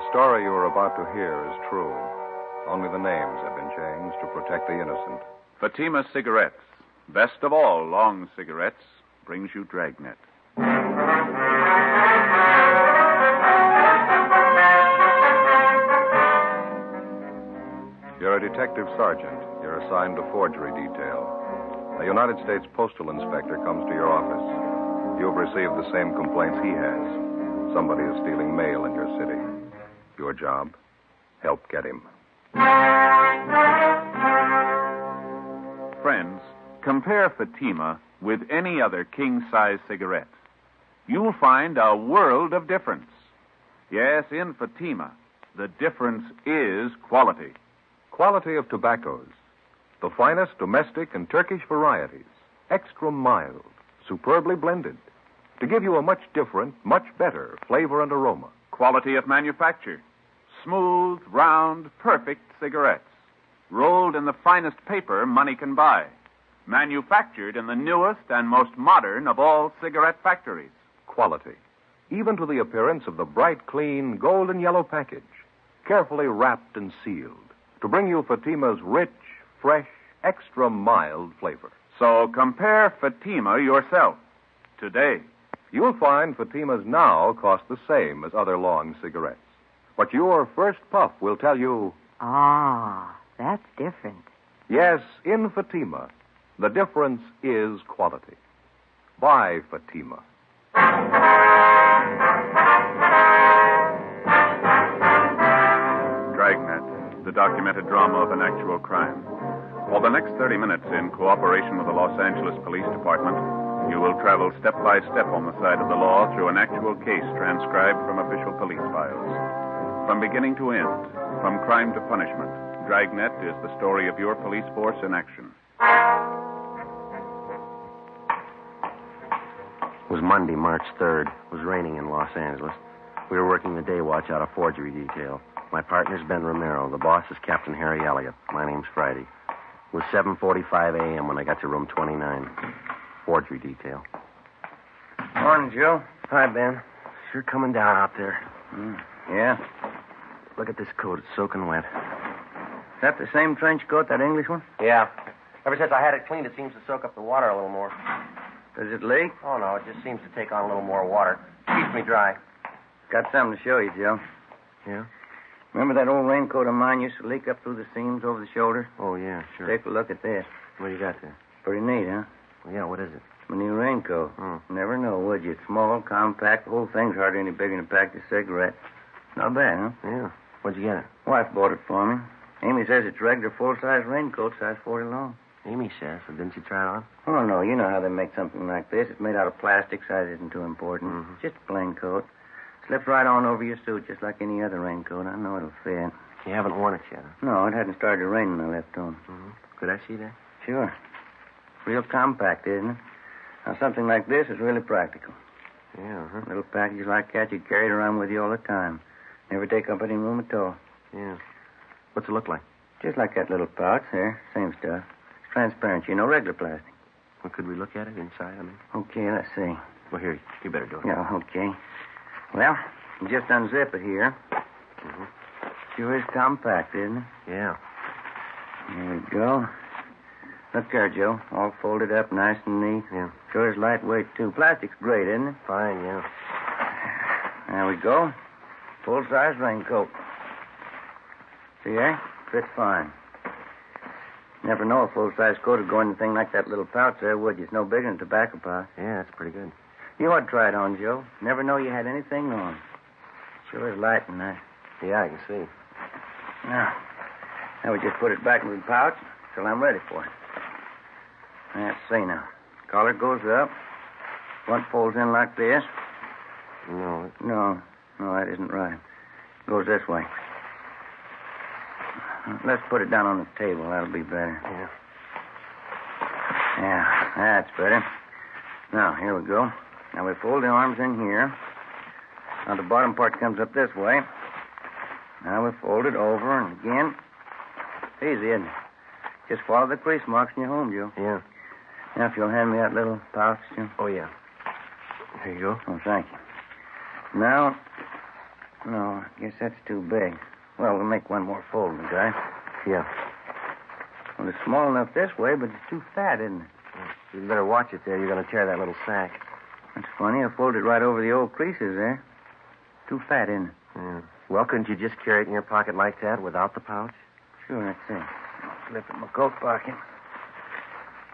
story you are about to hear is true. Only the names have been changed to protect the innocent. Fatima Cigarettes, best of all long cigarettes, brings you Dragnet. You're a detective sergeant. You're assigned to forgery detail. A United States postal inspector comes to your office. You've received the same complaints he has. Somebody is stealing mail in your city. Your job, help get him. Friends, compare Fatima with any other king-size cigarette. You'll find a world of difference. Yes, in Fatima, the difference is quality. Quality of tobaccos. The finest domestic and Turkish varieties. Extra mild, superbly blended. To give you a much different, much better flavor and aroma. Quality of manufacture. Smooth, round, perfect cigarettes. Rolled in the finest paper money can buy. Manufactured in the newest and most modern of all cigarette factories. Quality. Even to the appearance of the bright, clean, golden yellow package. Carefully wrapped and sealed. To bring you Fatima's rich, fresh, extra mild flavor. So compare Fatima yourself today. You'll find Fatima's now cost the same as other long cigarettes. But your first puff will tell you... Ah, that's different. Yes, in Fatima, the difference is quality. Buy Fatima. Dragnet, the documented drama of an actual crime. For the next 30 minutes, in cooperation with the Los Angeles Police Department, you will travel step by step on the side of the law through an actual case transcribed from official police files. From beginning to end, from crime to punishment, Dragnet is the story of your police force in action. It was Monday, March 3rd. It was raining in Los Angeles. We were working the day watch out of forgery detail. My partner's Ben Romero. The boss is Captain Harry Elliott. My name's Friday. It was 7:45 a.m. when I got to room 29. Forgery detail. Morning, Joe. Hi, Ben. Sure coming down out there. Yeah? Look at this coat. It's soaking wet. Is that the same trench coat, that English one? Yeah. Ever since I had it cleaned, it seems to soak up the water a little more. Does it leak? Oh, no. It just seems to take on a little more water. Keeps me dry. Got something to show you, Joe. Yeah? Remember that old raincoat of mine used to leak up through the seams over the shoulder? Oh, yeah, sure. Take a look at this. What do you got there? Pretty neat, huh? Well, yeah, what is it? My new raincoat. Oh. Never know, would you? It's small, compact. The whole thing's hardly any bigger than a pack of cigarettes. Not bad, huh? Yeah. Where'd you get it? Wife bought it for me. Amy says it's regular full-size raincoat, size 40 long. Amy says. So didn't you try it on? Oh, no. You know how they make something like this. It's made out of plastic. Size isn't too important. Mm-hmm. Just a plain coat. Slips right on over your suit, just like any other raincoat. I know it'll fit. You haven't worn it yet, huh? No, it hadn't started to rain when I left home. Mm-hmm. Could I see that? Sure. Real compact, isn't it? Now, something like this is really practical. Yeah, huh? Little package like that, you carry it around with you all the time. Never take up any room at all. Yeah. What's it look like? Just like that little pouch there. Same stuff. It's transparent, you know, regular plastic. Well, could we look at it inside, I mean? Okay, let's see. Well, here, you better do it. Yeah, okay. Well, you just unzip it here. Mm-hmm. Sure is compact, isn't it? Yeah. There we go. Look there, Joe. All folded up nice and neat. Yeah. Sure is lightweight, too. Plastic's great, isn't it? Fine, yeah. There we go. Full-size raincoat. See there? Fits fine. Never know a full-size coat would go in anything like that little pouch there, would you? It's no bigger than a tobacco pouch. Yeah, that's pretty good. You ought to try it on, Joe. Never know you had anything on. Sure is light and nice. Yeah, I can see. Now we just put it back in the pouch till I'm ready for it. Let's see now. Collar goes up. Front folds in like this. No. No, that isn't right. Goes this way. Let's put it down on the table. That'll be better. Yeah. Yeah, that's better. Now, here we go. Now we fold the arms in here. Now the bottom part comes up this way. Now we fold it over and again. Easy, isn't it? Just follow the crease marks and you're home, Joe. Yeah. Now, if you'll hand me that little pouch, Joe. Oh, yeah. Here you go. Oh, thank you. Now, No, I guess that's too big. Well, we'll make one more folding, guy. Yeah. Well, it's small enough this way, but it's too fat, isn't it? You better watch it there. You're going to tear that little sack. That's funny. I folded right over the old creases there. Too fat, isn't it? Yeah. Well, couldn't you just carry it in your pocket like that without the pouch? Sure, that's it. Slip it in my coat pocket.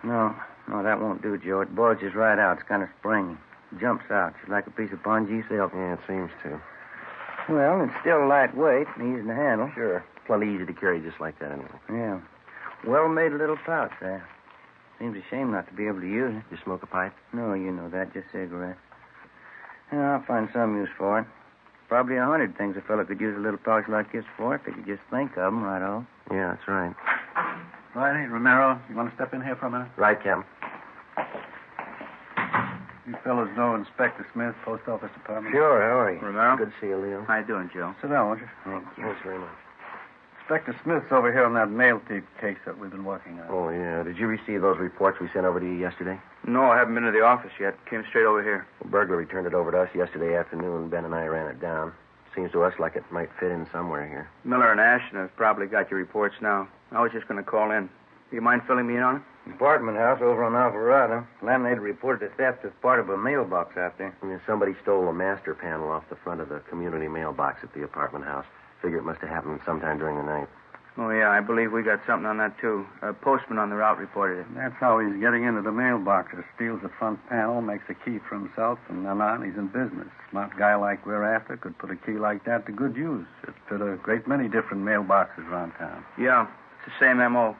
No, that won't do, Joe. It bulges right out. It's kind of springy. It jumps out, just like a piece of pongee silk. Yeah, it seems to. Well, it's still lightweight and easy to handle. Sure. Plenty easy to carry just like that anyway. Yeah. Well-made little pouch there. Seems a shame not to be able to use it. You smoke a pipe? No, you know that. Just cigarettes. Yeah, I'll find some use for it. Probably 100 things a fellow could use a little pouch like this for if he could just think of them right off. Yeah, that's right. Riley, Romero, you want to step in here for a minute? Right, Captain. You fellows know Inspector Smith, Post Office Department? Sure, how are you? Romero? Good to see you, Leo. How you doing, Joe? Sit down, won't you? Thank you. Thanks very much. Inspector Smith's over here on that mail thief case that we've been working on. Oh, yeah. Did you receive those reports we sent over to you yesterday? No, I haven't been to the office yet. Came straight over here. Well, burglary turned it over to us yesterday afternoon. Ben and I ran it down. Seems to us like it might fit in somewhere here. Miller and Ashton have probably got your reports now. I was just going to call in. Do you mind filling me in on it? Apartment house over on Alvarado. Landlady reported a theft of part of a mailbox out there. I mean, somebody stole a master panel off the front of the community mailbox at the apartment house. Figure it must have happened sometime during the night. Oh, yeah, I believe we got something on that, too. A postman on the route reported it. That's how he's getting into the mailboxes. Steals the front panel, makes a key for himself, and then on, he's in business. Smart guy like we're after could put a key like that to good use. It fit a great many different mailboxes around town. Yeah, it's the same M.O.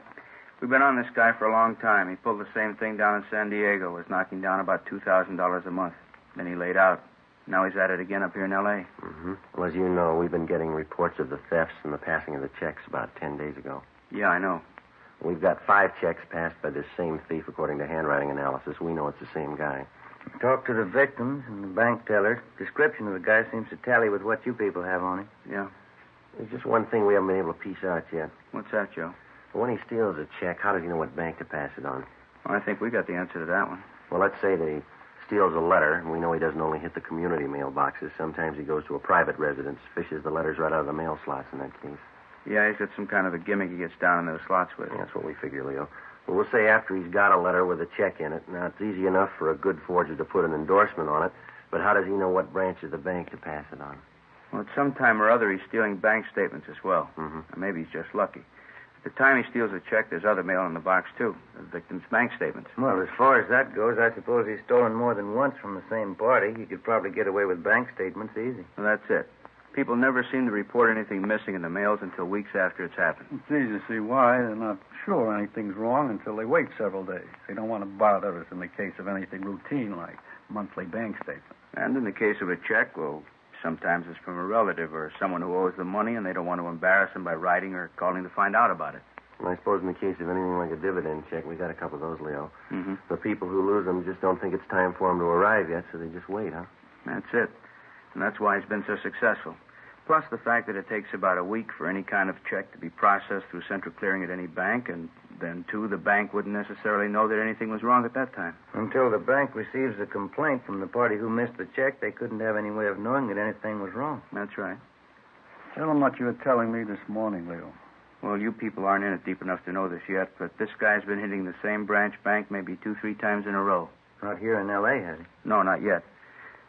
We've been on this guy for a long time. He pulled the same thing down in San Diego, was knocking down about $2,000 a month. Then he laid out. Now he's at it again up here in L.A. Mm-hmm. Well, as you know, we've been getting reports of the thefts and the passing of the checks about 10 days ago. Yeah, I know. We've got 5 checks passed by this same thief according to handwriting analysis. We know it's the same guy. Talked to the victims and the bank teller. Description of the guy seems to tally with what you people have on him. Yeah. There's just one thing we haven't been able to piece out yet. What's that, Joe? When he steals a check, how does he know what bank to pass it on? Well, I think we got the answer to that one. Well, let's say that he steals a letter, and we know he doesn't only hit the community mailboxes. Sometimes he goes to a private residence, fishes the letters right out of the mail slots in that case. Yeah, he's got some kind of a gimmick he gets down in those slots with. Yeah, that's what we figure, Leo. Well, we'll say after he's got a letter with a check in it. Now, it's easy enough for a good forger to put an endorsement on it, but how does he know what branch of the bank to pass it on? Well, at some time or other, he's stealing bank statements as well. Mm-hmm. Or maybe he's just lucky. At the time he steals a check, there's other mail in the box, too. The victim's bank statements. Well, as far as that goes, I suppose he's stolen more than once from the same party. He could probably get away with bank statements easy. Well, that's it. People never seem to report anything missing in the mails until weeks after it's happened. It's easy to see why. They're not sure anything's wrong until they wait several days. They don't want to bother us in the case of anything routine like monthly bank statements. And in the case of a check, well, sometimes it's from a relative or someone who owes them money, and they don't want to embarrass them by writing or calling to find out about it. And I suppose in the case of anything like a dividend check, we got a couple of those, Leo. Mm-hmm. The people who lose them just don't think it's time for them to arrive yet, so they just wait, huh? That's it. And that's why he's been so successful. Plus the fact that it takes about a week for any kind of check to be processed through central clearing at any bank, and then, too, the bank wouldn't necessarily know that anything was wrong at that time. Until the bank receives a complaint from the party who missed the check, they couldn't have any way of knowing that anything was wrong. That's right. Tell them what you were telling me this morning, Leo. Well, you people aren't in it deep enough to know this yet, but this guy's been hitting the same branch bank maybe 2-3 times in a row. Not here in L.A., has he? No, not yet.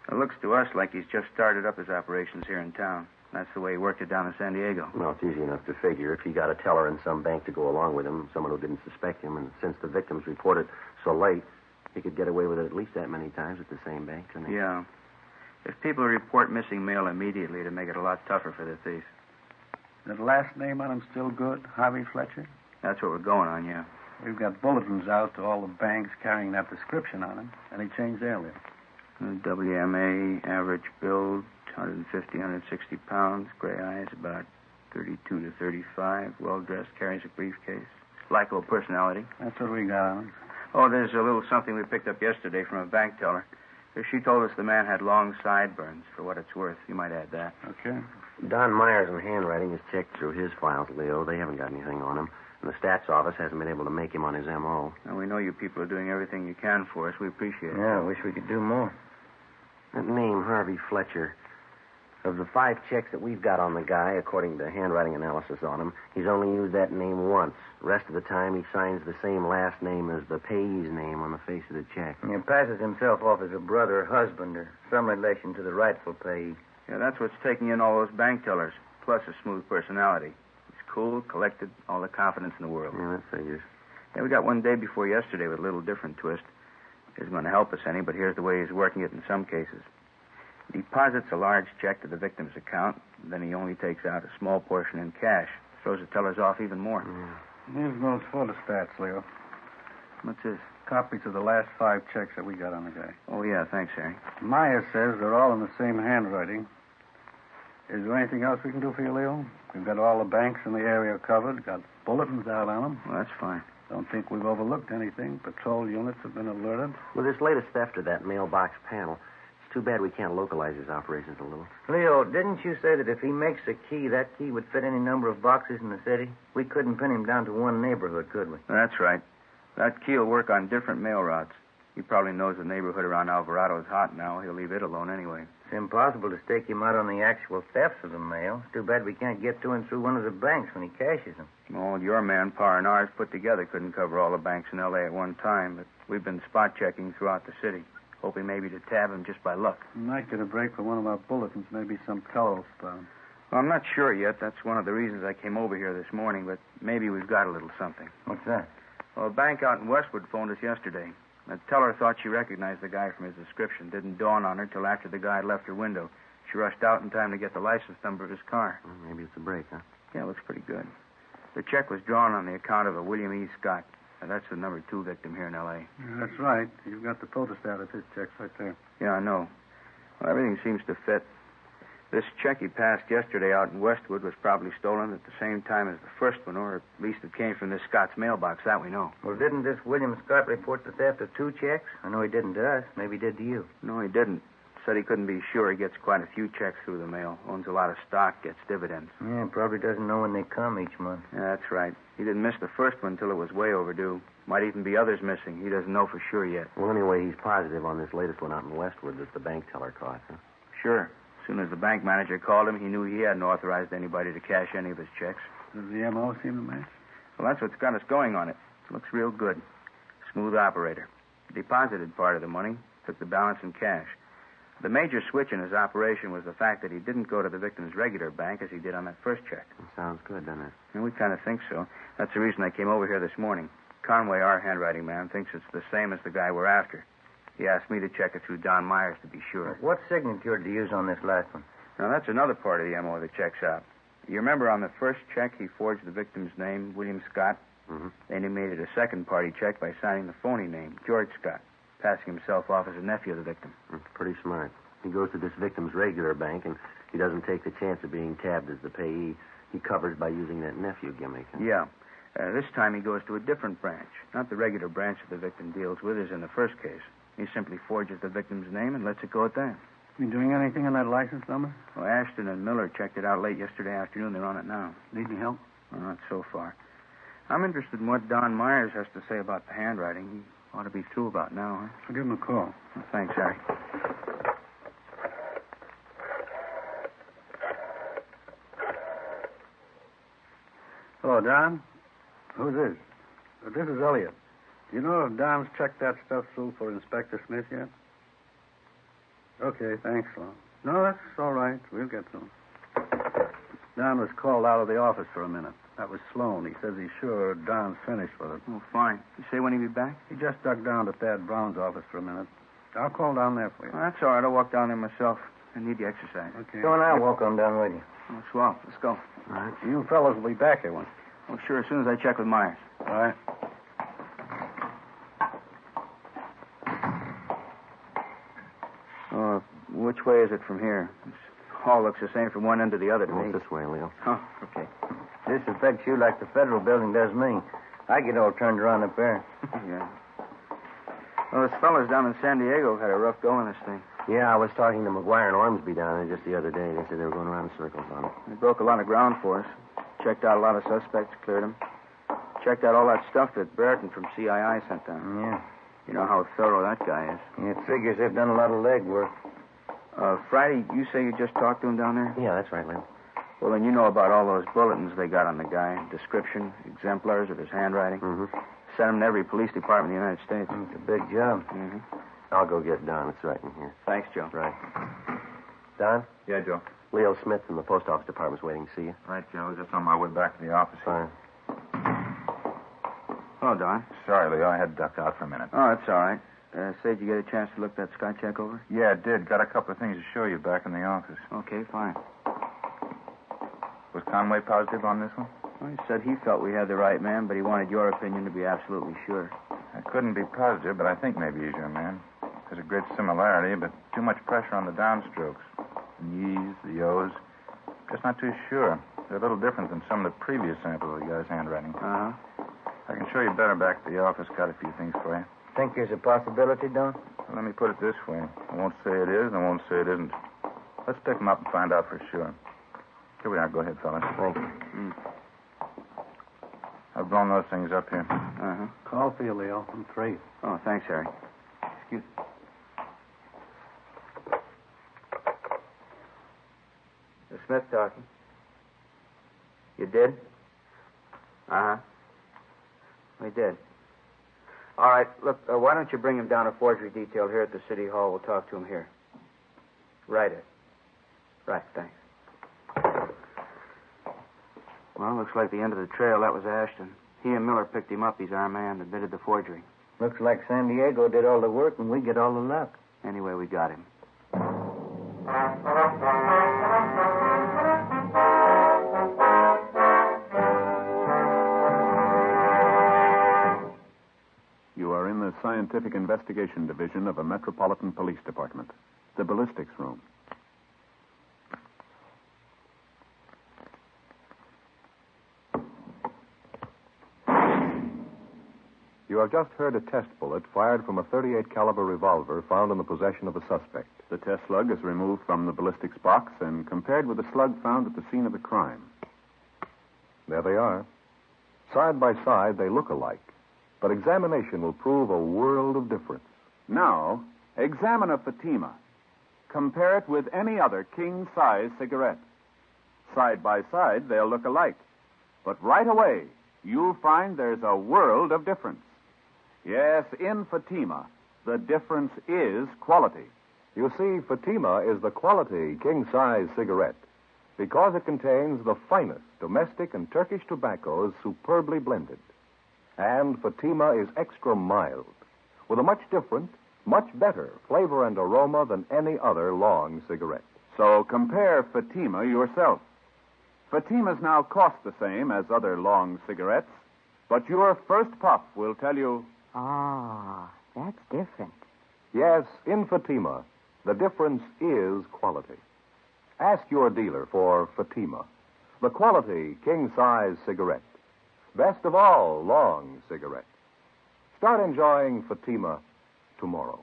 It looks to us like he's just started up his operations here in town. That's the way he worked it down in San Diego. Well, it's easy enough to figure. If he got a teller in some bank to go along with him, someone who didn't suspect him, and since the victims reported so late, he could get away with it at least that many times at the same bank, couldn't he? Yeah. If people report missing mail immediately, it'd make it a lot tougher for the thief. That last name on him still good? Harvey Fletcher? That's what we're going on, yeah. We've got bulletins out to all the banks carrying that description on him, and he changed earlier. WMA, average build, 150, 160 pounds, gray eyes, about 32 to 35, well-dressed, carries a briefcase. Likeable personality. That's what we got on him. Oh, there's a little something we picked up yesterday from a bank teller. She told us the man had long sideburns, for what it's worth. You might add that. Okay. Don Myers in handwriting has checked through his files, Leo. They haven't got anything on him. And the stats office hasn't been able to make him on his M.O. Now, we know you people are doing everything you can for us. We appreciate it. Yeah, I wish we could do more. That name, Harvey Fletcher. Of the 5 checks that we've got on the guy, according to handwriting analysis on him, he's only used that name once. Rest of the time, he signs the same last name as the payee's name on the face of the check. He passes himself off as a brother or husband or some relation to the rightful payee. Yeah, that's what's taking in all those bank tellers, plus a smooth personality. He's cool, collected, all the confidence in the world. Yeah, that figures. Yeah, we got one day before yesterday with a little different twist. Isn't going to help us any, but here's the way he's working it in some cases. He deposits a large check to the victim's account, then he only takes out a small portion in cash. Throws the tellers off even more. Here's those photostats, Leo. What's this? Copies of the last 5 checks that we got on the guy. Oh, yeah, thanks, Harry. Maya says they're all in the same handwriting. Is there anything else we can do for you, Leo? We've got all the banks in the area covered, got bulletins out on them. Well, that's fine. Don't think we've overlooked anything. Patrol units have been alerted. With this latest theft of that mailbox panel, it's too bad we can't localize his operations a little. Leo, didn't you say that if he makes a key, that key would fit any number of boxes in the city? We couldn't pin him down to one neighborhood, could we? That's right. That key will work on different mail routes. He probably knows the neighborhood around Alvarado is hot now. He'll leave it alone anyway. It's impossible to stake him out on the actual thefts of the mail. It's too bad we can't get to him through one of the banks when he cashes them. Well, your manpower and ours put together couldn't cover all the banks in L.A. at one time, but we've been spot checking throughout the city, hoping maybe to tab him just by luck. We might get a break from one of our bulletins, maybe some teller will spot. Well, I'm not sure yet. That's one of the reasons I came over here this morning, but maybe we've got a little something. What's that? Well, a bank out in Westwood phoned us yesterday. The teller thought she recognized the guy from his description. Didn't dawn on her till after the guy had left her window. She rushed out in time to get the license number of his car. Well, maybe it's a break, huh? Yeah, it looks pretty good. The check was drawn on the account of a William E. Scott. That's the number 2 victim here in L.A. Yeah, that's right. You've got the photostat of his checks right there. Yeah, I know. Well, everything seems to fit. This check he passed yesterday out in Westwood was probably stolen at the same time as the first one, or at least it came from this Scott's mailbox. That we know. Well, didn't this William Scott report the theft of 2 checks? I know he didn't to us. Maybe he did to you. No, he didn't. Said he couldn't be sure. He gets quite a few checks through the mail. Owns a lot of stock, gets dividends. Yeah, probably doesn't know when they come each month. Yeah, that's right. He didn't miss the first one until it was way overdue. Might even be others missing. He doesn't know for sure yet. Well, anyway, he's positive on this latest one out in Westwood that the bank teller caught, huh? Sure. As soon as the bank manager called him, he knew he hadn't authorized anybody to cash any of his checks. Does the M.O. seem to match? Well, that's what's got us going on it. It looks real good. Smooth operator. Deposited part of the money, took the balance in cash. The major switch in his operation was the fact that he didn't go to the victim's regular bank as he did on that first check. It sounds good, doesn't it? And we kind of think so. That's the reason I came over here this morning. Conway, our handwriting man, thinks it's the same as the guy we're after. He asked me to check it through Don Myers to be sure. What signature did you use on this last one? Now, that's another part of the M.O. that checks out. You remember on the first check, he forged the victim's name, William Scott? Mm-hmm. Then he made it a second-party check by signing the phony name, George Scott, passing himself off as a nephew of the victim. Pretty smart. He goes to this victim's regular bank, and he doesn't take the chance of being tabbed as the payee. He covers by using that nephew gimmick. Huh? Yeah. This time he goes to a different branch. Not the regular branch that the victim deals with as in the first case. He simply forges the victim's name and lets it go at that. You doing anything on that license number? Well, Ashton and Miller checked it out late yesterday afternoon. They're on it now. Need any help? Well, not so far. I'm interested in what Don Myers has to say about the handwriting. He ought to be through about now, huh? I'll give him a call. Well, thanks, Harry. Hello, Don. Who's this? This is Elliot. Do you know if Don's checked that stuff through for Inspector Smith yet? Okay, thanks, Lon. No, that's all right. We'll get to him. Don was called out of the office for a minute. That was Sloan. He says he's sure Don's finished with it. Oh, fine. You say when he'll be back? He just ducked down to Thad Brown's office for a minute. I'll call down there for you. Well, that's all right. I'll walk down there myself. I need the exercise. Okay. So and I'll walk on down with you. Oh, swell. Let's go. All right. You fellas will be back here once. Oh, sure, as soon as I check with Myers. All right. Oh, which way is it from here? This hall looks the same from one end to the other to me. This way, Leo. Oh, okay. This affects you like the federal building does me. I get all turned around up there. Yeah. Well, those fellas down in San Diego had a rough go in this thing. Yeah, I was talking to McGuire and Ormsby down there just the other day. They said they were going around in circles on it. They broke a lot of ground for us. Checked out a lot of suspects, cleared them. Checked out all that stuff that Brereton from CII sent down. Yeah. You know how thorough that guy is. It figures they've done a lot of legwork. Friday, you say you just talked to him down there? Yeah, that's right, Lynn. Well, then you know about all those bulletins they got on the guy. Description, exemplars of his handwriting. Mm-hmm. Sent them to every police department in the United States. It's a big job. Mm-hmm. I'll go get Don. It's right in here. Thanks, Joe. Right. Don? Yeah, Joe. Leo Smith from the post office department's waiting to see you. Right, Joe. Just on my way back to the office. Fine. Hello, Don. Sorry, Leo. I had ducked out for a minute. Oh, that's all right. Say, did you get a chance to look that sky check over? Yeah, I did. Got a couple of things to show you back in the office. Okay, fine. Was Conway positive on this one? Well, he said he felt we had the right man, but he wanted your opinion to be absolutely sure. I couldn't be positive, but I think maybe he's your man. There's a great similarity, but too much pressure on the downstrokes. The E's, the O's. Just not too sure. They're a little different than some of the previous samples of the guy's handwriting. Uh-huh. I can show you better back at the office. Got a few things for you. Think there's a possibility, Don? Well, let me put it this way. I won't say it is, and I won't say it isn't. Let's pick him up and find out for sure. Here we are. Go ahead, fellas. Thank you. I've blown those things up here. Uh-huh. Call for you, Leo. I'm 3. Oh, thanks, Harry. Excuse me. Smith talking. You did? Uh-huh. We did. All right, look, why don't you bring him down to forgery detail here at the city hall? We'll talk to him here. Right, Ed. Right, thanks. Well, looks like the end of the trail. That was Ashton. He and Miller picked him up. He's our man. Admitted the forgery. Looks like San Diego did all the work and we get all the luck. Anyway, we got him. You are in the Scientific Investigation Division of a Metropolitan Police Department, the ballistics room. You have just heard a test bullet fired from a .38 caliber revolver found in the possession of a suspect. The test slug is removed from the ballistics box and compared with the slug found at the scene of the crime. There they are. Side by side, they look alike. But examination will prove a world of difference. Now, examine a Fatima. Compare it with any other king-size cigarette. Side by side, they'll look alike. But right away, you'll find there's a world of difference. Yes, in Fatima, the difference is quality. You see, Fatima is the quality king-size cigarette because it contains the finest domestic and Turkish tobaccos superbly blended. And Fatima is extra mild, with a much different, much better flavor and aroma than any other long cigarette. So compare Fatima yourself. Fatimas now cost the same as other long cigarettes, but your first puff will tell you... Ah, that's different. Yes, in Fatima, the difference is quality. Ask your dealer for Fatima, the quality king-size cigarette. Best of all long cigarettes. Start enjoying Fatima tomorrow.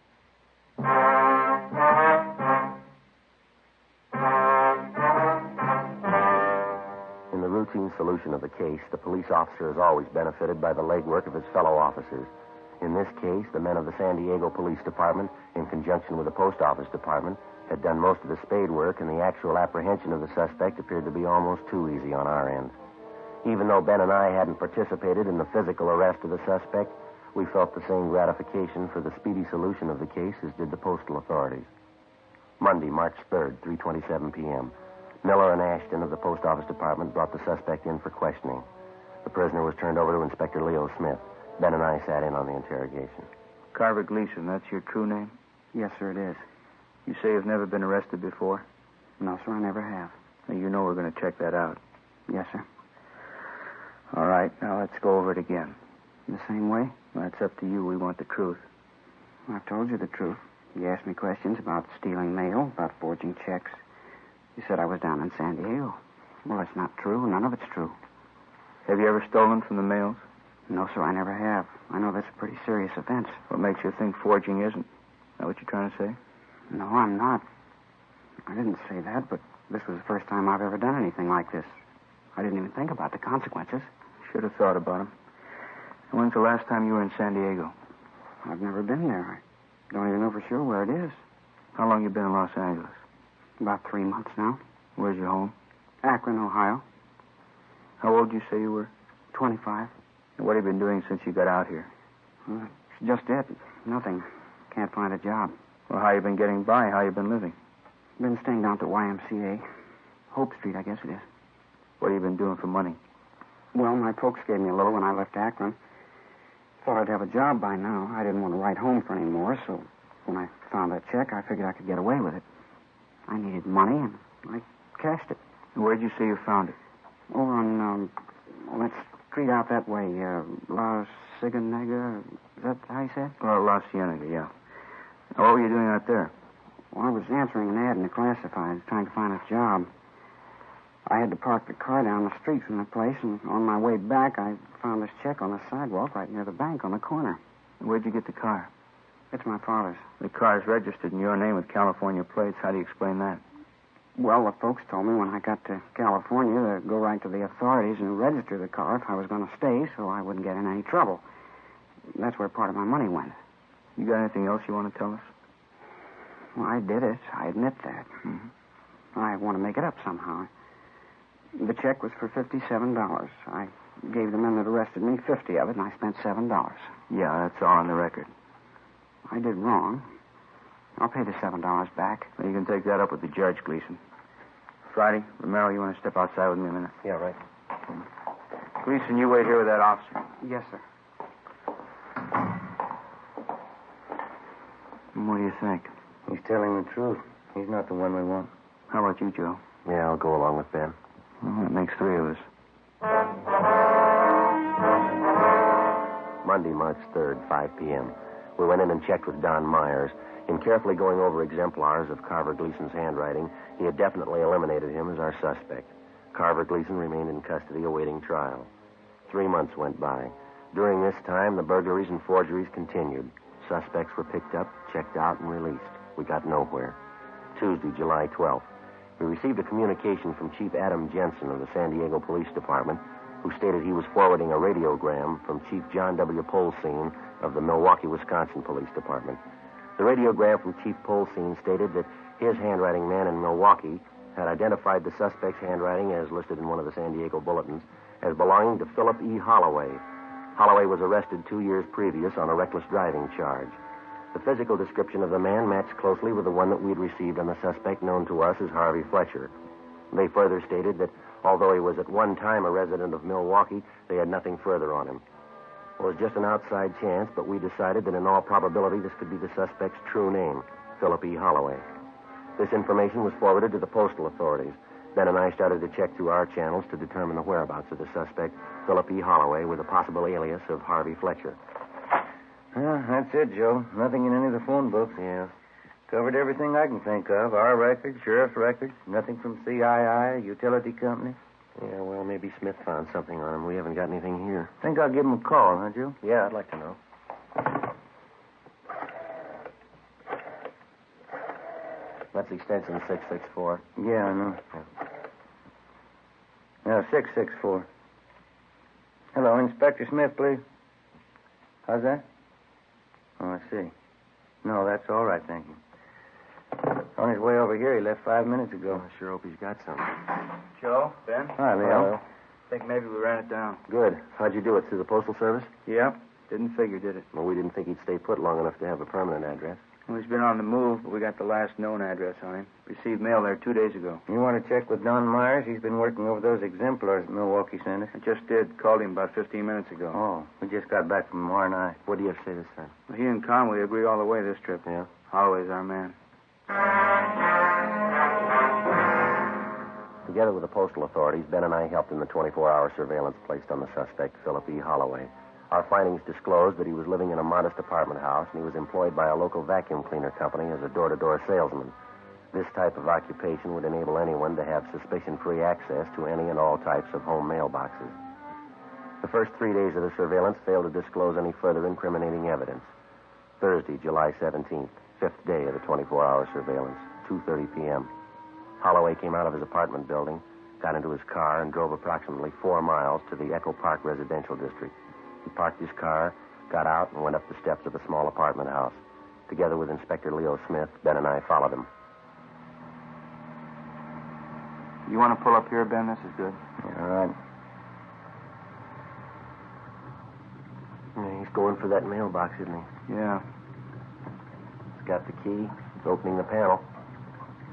In the routine solution of the case, the police officer has always benefited by the legwork of his fellow officers. In this case, the men of the San Diego Police Department, in conjunction with the Post Office Department, had done most of the spade work, and the actual apprehension of the suspect appeared to be almost too easy on our end. Even though Ben and I hadn't participated in the physical arrest of the suspect, we felt the same gratification for the speedy solution of the case as did the postal authorities. Monday, March 3rd, 3:27 p.m. Miller and Ashton of the Post Office Department brought the suspect in for questioning. The prisoner was turned over to Inspector Leo Smith. Ben and I sat in on the interrogation. Carver Gleason, that's your true name? Yes, sir, it is. You say you've never been arrested before? No, sir, I never have. Now, you know we're going to check that out. Yes, sir. All right, now let's go over it again. The same way? Well, it's up to you. We want the truth. I've told you the truth. You asked me questions about stealing mail, about forging checks. You said I was down in San Diego. Well, that's not true. None of it's true. Have you ever stolen from the mails? No, sir, I never have. I know that's a pretty serious offense. What makes you think forging isn't? Is that what you're trying to say? No, I'm not. I didn't say that, but this was the first time I've ever done anything like this. I didn't even think about the consequences. Should have thought about them. And when's the last time you were in San Diego? I've never been there. I don't even know for sure where it is. How long you been in Los Angeles? About 3 months now. Where's your home? Akron, Ohio. How old did you say you were? 25. And what have you been doing since you got out here? Well, it's just it. Nothing. Can't find a job. Well, how you been getting by? How you been living? Been staying down at the YMCA. Hope Street, I guess it is. What have you been doing for money? Well, my folks gave me a little when I left Akron. Thought I'd have a job by now. I didn't want to write home for any more, so when I found that check, I figured I could get away with it. I needed money, and I cashed it. Where'd you say you found it? Over on, that street out that way, La Cienega. Is that how you say it? La Cienega, yeah. Now, what were you doing out there? Well, I was answering an ad in the classifieds, trying to find a job. I had to park the car down the street from the place, and on my way back, I found this check on the sidewalk right near the bank on the corner. Where'd you get the car? It's my father's. The car's registered in your name with California plates. How do you explain that? Well, the folks told me when I got to California to go right to the authorities and register the car if I was going to stay so I wouldn't get in any trouble. That's where part of my money went. You got anything else you want to tell us? Well, I did it. I admit that. Mm-hmm. I want to make it up somehow. The check was for $57. I gave the men that arrested me 50 of it, and I spent $7. Yeah, that's all on the record. I did wrong. I'll pay the $7 back. Well, you can take that up with the judge, Gleason. Friday, Romero, you want to step outside with me a minute? Yeah, right. Gleason, you wait here with that officer. Yes, sir. What do you think? He's telling the truth. He's not the one we want. How about you, Joe? Yeah, I'll go along with Ben. Well, that makes 3 of us. Monday, March 3rd, 5 p.m. We went in and checked with Don Myers. In carefully going over exemplars of Carver Gleason's handwriting, he had definitely eliminated him as our suspect. Carver Gleason remained in custody awaiting trial. 3 months went by. During this time, the burglaries and forgeries continued. Suspects were picked up, checked out, and released. We got nowhere. Tuesday, July 12th. We received a communication from Chief Adam Jensen of the San Diego Police Department, who stated he was forwarding a radiogram from Chief John W. Polsine of the Milwaukee, Wisconsin Police Department. The radiogram from Chief Polsine stated that his handwriting man in Milwaukee had identified the suspect's handwriting, as listed in one of the San Diego bulletins, as belonging to Philip E. Holloway. Holloway was arrested 2 years previous on a reckless driving charge. The physical description of the man matched closely with the one that we'd received on the suspect known to us as Harvey Fletcher. They further stated that although he was at one time a resident of Milwaukee, they had nothing further on him. It was just an outside chance, but we decided that in all probability this could be the suspect's true name, Philip E. Holloway. This information was forwarded to the postal authorities. Ben and I started to check through our channels to determine the whereabouts of the suspect, Philip E. Holloway, with a possible alias of Harvey Fletcher. Well, that's it, Joe. Nothing in any of the phone books. Yeah. Covered everything I can think of. Our records, sheriff's records, nothing from CII, utility company. Yeah, well, maybe Smith found something on him. We haven't got anything here. Think I'll give him a call, huh, Joe? Yeah, I'd like to know. That's extension 664. Yeah, I know. Yeah, 664. Hello, Inspector Smith, please. How's that? Oh, I see. No, that's all right, thank you. On his way over here, he left 5 minutes ago. I sure hope he's got something. Joe, Ben? Hi, Leo. Think maybe we ran it down. Good. How'd you do it? Through the postal service? Yep. Didn't figure, did it? Well, we didn't think he'd stay put long enough to have a permanent address. Well, he's been on the move, but we got the last known address on him. Received mail there 2 days ago. You want to check with Don Myers? He's been working over those exemplars that Milwaukee sent us. I just did. Called him about 15 minutes ago. Oh, we just got back from R&I. What do you have to say this time? Well, he and Conway agree all the way this trip. Yeah? Holloway's our man. Together with the postal authorities, Ben and I helped in the 24-hour surveillance placed on the suspect, Philip E. Holloway. Our findings disclosed that he was living in a modest apartment house, and he was employed by a local vacuum cleaner company as a door-to-door salesman. This type of occupation would enable anyone to have suspicion-free access to any and all types of home mailboxes. The first 3 days of the surveillance failed to disclose any further incriminating evidence. Thursday, July 17th, fifth day of the 24-hour surveillance, 2:30 p.m. Holloway came out of his apartment building, got into his car, and drove approximately 4 miles to the Echo Park residential district. He parked his car, got out, and went up the steps of a small apartment house. Together with Inspector Leo Smith, Ben and I followed him. You want to pull up here, Ben? This is good. Yeah, all right. Yeah, he's going for that mailbox, isn't he? Yeah. He's got the key. He's opening the panel.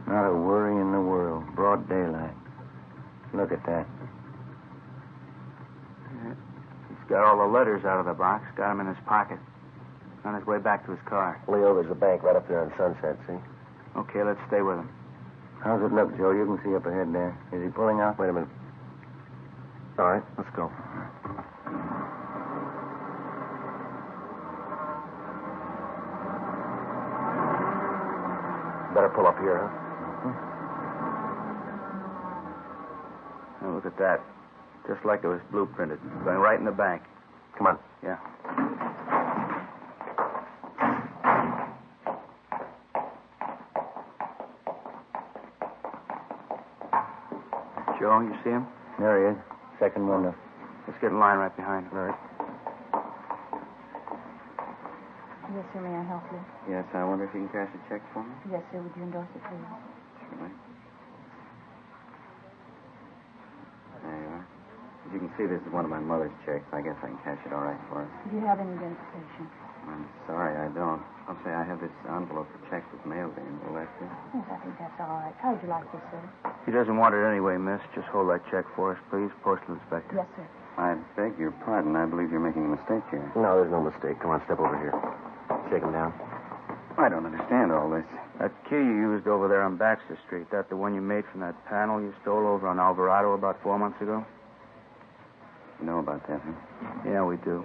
Not a worry in the world. Broad daylight. Look at that. He's got all the letters out of the box, got them in his pocket. On his way back to his car. Leo, there's a bank right up there on Sunset, see? Okay, let's stay with him. How's it look, Joe? You can see up ahead there. Is he pulling out? Wait a minute. All right, let's go. Better pull up here, huh? Now, look at that. Just like it was blueprinted. Going right in the bank. Come on. Yeah. Joe, you see him? There he is. Second window. Let's get in line right behind him. All right. Yes, sir. May I help you? Yes, I wonder if you can cash a check for me? Yes, sir. Would you endorse it, please? Certainly. There you are. As you can see, this is one of my mother's checks. I guess I can cash it all right for us. Do you have any identification? I'm sorry, I don't. I'll say I have this envelope for checks was mailed in. Will that do? Yes, I think that's all right. How would you like this, sir? He doesn't want it anyway, miss. Just hold that check for us, please. Postal inspector. Yes, sir. I beg your pardon. I believe you're making a mistake here. No, there's no mistake. Come on, step over here. Shake him down. I don't understand all this. That key you used over there on Baxter Street, that the one you made from that panel you stole over on Alvarado about 4 months ago? You know about that, huh? Yeah, we do.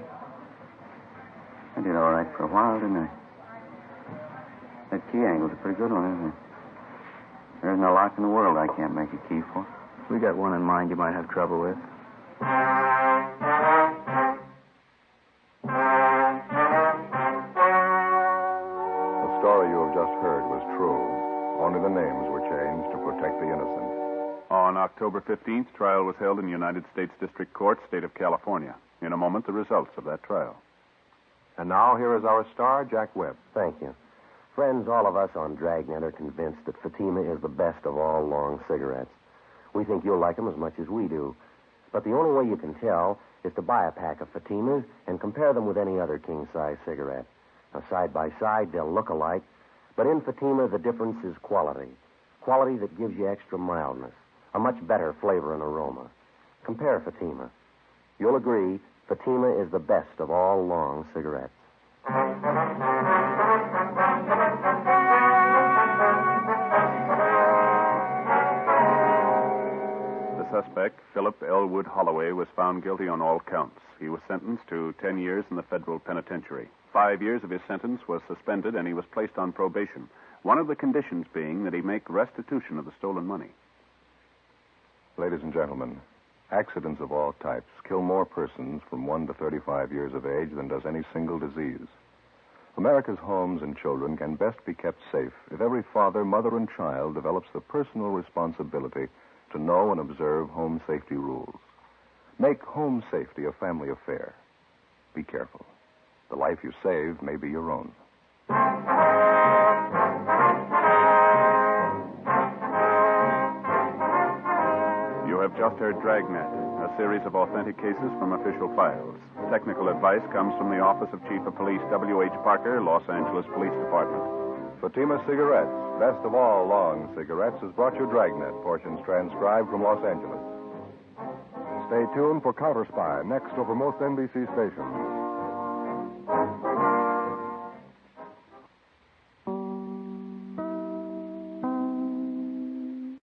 I did all right for a while, didn't I? That key angle's a pretty good one, isn't it? There isn't a lock in the world I can't make a key for. We got one in mind you might have trouble with. The story you have just heard was true. Only the names were changed to protect the innocent. On October 15th, trial was held in United States District Court, State of California. In a moment, the results of that trial. And now, here is our star, Jack Webb. Thank you. Friends, all of us on Dragnet are convinced that Fatima is the best of all long cigarettes. We think you'll like them as much as we do. But the only way you can tell is to buy a pack of Fatimas and compare them with any other king-size cigarette. Now, side by side, they'll look alike, but in Fatima, the difference is quality. Quality that gives you extra mildness, a much better flavor and aroma. Compare Fatima. You'll agree Fatima is the best of all long cigarettes. The suspect, Philip Elwood Holloway, was found guilty on all counts. He was sentenced to 10 years in the federal penitentiary. 5 years of his sentence was suspended, and he was placed on probation. One of the conditions being that he make restitution of the stolen money. Ladies and gentlemen, accidents of all types kill more persons from 1 to 35 years of age than does any single disease. America's homes and children can best be kept safe if every father, mother, and child develops the personal responsibility to know and observe home safety rules. Make home safety a family affair. Be careful. The life you save may be your own. You have just heard Dragnet, a series of authentic cases from official files. Technical advice comes from the Office of Chief of Police W.H. Parker, Los Angeles Police Department. Fatima Cigarettes, best of all long cigarettes, has brought you Dragnet, portions transcribed from Los Angeles. Stay tuned for Counter Spy, next over most NBC stations.